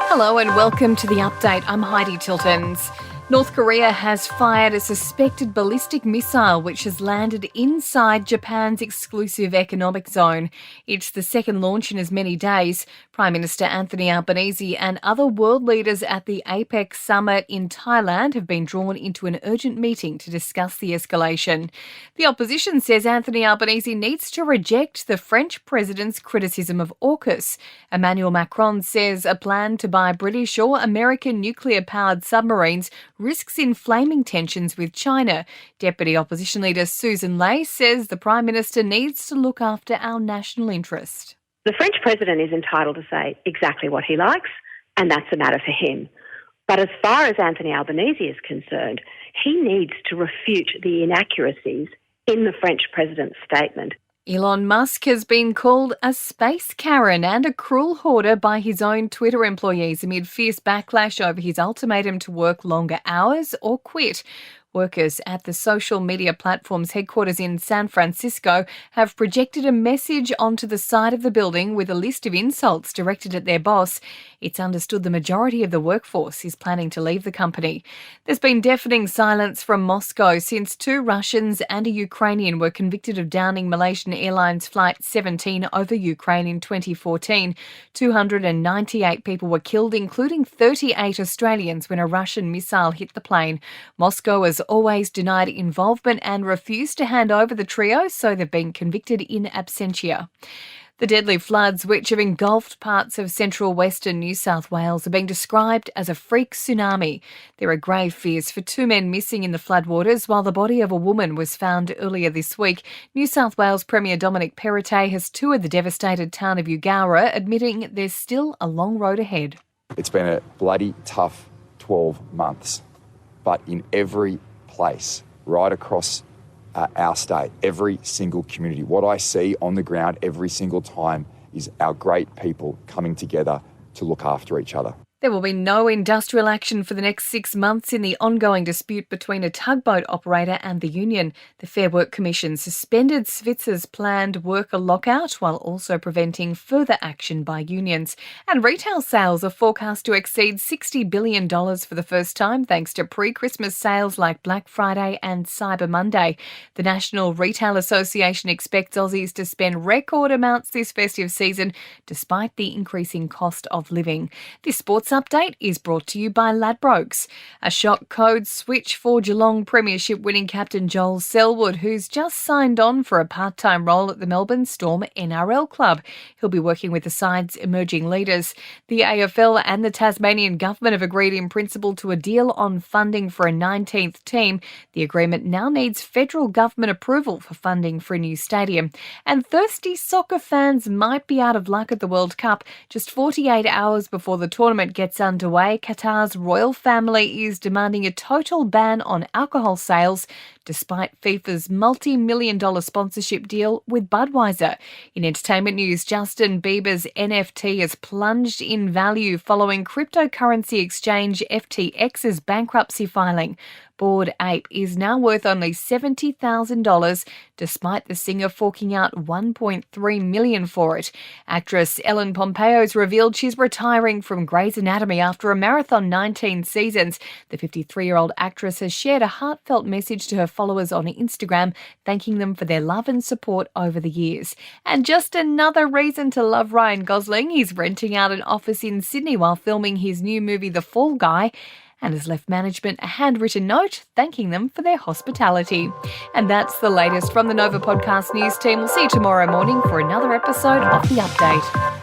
Hello and welcome to The Update. I'm Heidi Tiltons. North Korea has fired a suspected ballistic missile which has landed inside Japan's exclusive economic zone. It's the second launch in as many days. Prime Minister Anthony Albanese and other world leaders at the APEC summit in Thailand have been drawn into an urgent meeting to discuss the escalation. The opposition says Anthony Albanese needs to reject the French president's criticism of AUKUS. Emmanuel Macron says a plan to buy British or American nuclear-powered submarines risks inflaming tensions with China. Deputy Opposition Leader Susan Ley says the Prime Minister needs to look after our national interest. The French president is entitled to say exactly what he likes, and that's a matter for him. But as far as Anthony Albanese is concerned, he needs to refute the inaccuracies in the French president's statement. Elon Musk has been called a space Karen and a cruel hoarder by his own Twitter employees amid fierce backlash over his ultimatum to work longer hours or quit. Workers at the social media platform's headquarters in San Francisco have projected a message onto the side of the building with a list of insults directed at their boss. It's understood the majority of the workforce is planning to leave the company. There's been deafening silence from Moscow since 2 Russians and a Ukrainian were convicted of downing Malaysian Airlines Flight 17 over Ukraine in 2014. 298 people were killed, including 38 Australians, when a Russian missile hit the plane. Moscow has always denied involvement and refused to hand over the trio, so they've been convicted in absentia. The deadly floods which have engulfed parts of central western New South Wales are being described as a freak tsunami. There are grave fears for 2 men missing in the floodwaters, while the body of a woman was found earlier this week. New South Wales Premier Dominic Perrottet has toured the devastated town of Eugowra, admitting there's still a long road ahead. It's been a bloody tough 12 months, but in every place, right across our state, every single community, what I see on the ground every single time is our great people coming together to look after each other. There will be no industrial action for the next 6 months in the ongoing dispute between a tugboat operator and the union. The Fair Work Commission suspended Svitzer's planned worker lockout while also preventing further action by unions. And retail sales are forecast to exceed $60 billion for the first time thanks to pre-Christmas sales like Black Friday and Cyber Monday. The National Retail Association expects Aussies to spend record amounts this festive season despite the increasing cost of living. This sports update is brought to you by Ladbrokes. A shock code switch for Geelong Premiership winning captain Joel Selwood, who's just signed on for a part-time role at the Melbourne Storm NRL club. He'll be working with the side's emerging leaders. The AFL and the Tasmanian government have agreed in principle to a deal on funding for a 19th team. The agreement now needs federal government approval for funding for a new stadium. And thirsty soccer fans might be out of luck at the World Cup. Just 48 hours before the tournament gets underway, Qatar's royal family is demanding a total ban on alcohol sales despite FIFA's multi-million-dollar sponsorship deal with Budweiser. In entertainment news, Justin Bieber's NFT has plunged in value following cryptocurrency exchange FTX's bankruptcy filing. Bored Ape is now worth only $70,000, despite the singer forking out $1.3 million for it. Actress Ellen Pompeo's revealed she's retiring from Grey's Anatomy after a marathon 19 seasons. The 53-year-old actress has shared a heartfelt message to her followers on Instagram, thanking them for their love and support over the years. And just another reason to love Ryan Gosling. He's renting out an office in Sydney while filming his new movie The Fall Guy, and has left management a handwritten note thanking them for their hospitality. And that's the latest from the Nova Podcast News team. We'll see you tomorrow morning for another episode of The Update.